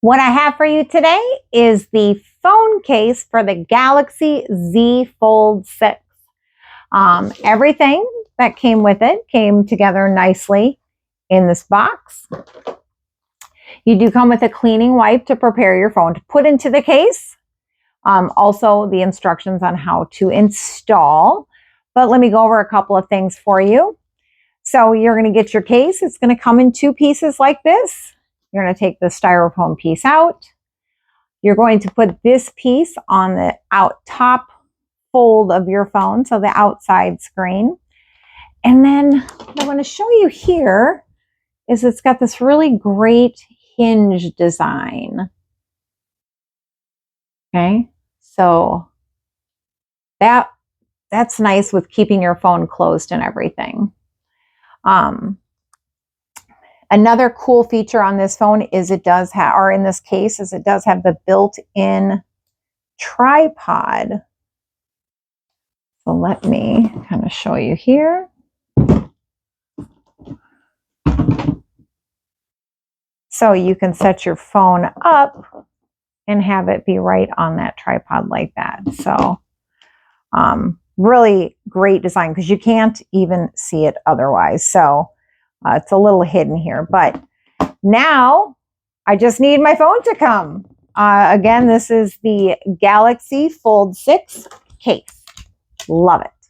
What I have for you today is the phone case for the Galaxy Z Fold 6. Everything that came with it came together nicely in this box. You do come with a cleaning wipe to prepare your phone to put into the case. Also, the instructions on how to install. But let me go over a couple of things for you. So you're going to get your case. It's going to come in two pieces like this. You're going to take the styrofoam piece out. You're going to put this piece on the top fold of your phone, so the outside screen. And then what I want to show you here is it's got this really great hinge design. Okay, so that's nice with keeping your phone closed and everything. Another cool feature on this phone is it does have, or in this case, is it does have the built-in tripod. So let me kind of show you here. So you can set your phone up and have it be right on that tripod like that. So really great design because you can't even see it otherwise. So it's a little hidden here, but now I just need my phone to come. Again, this is the Galaxy Fold 6 case. Love it.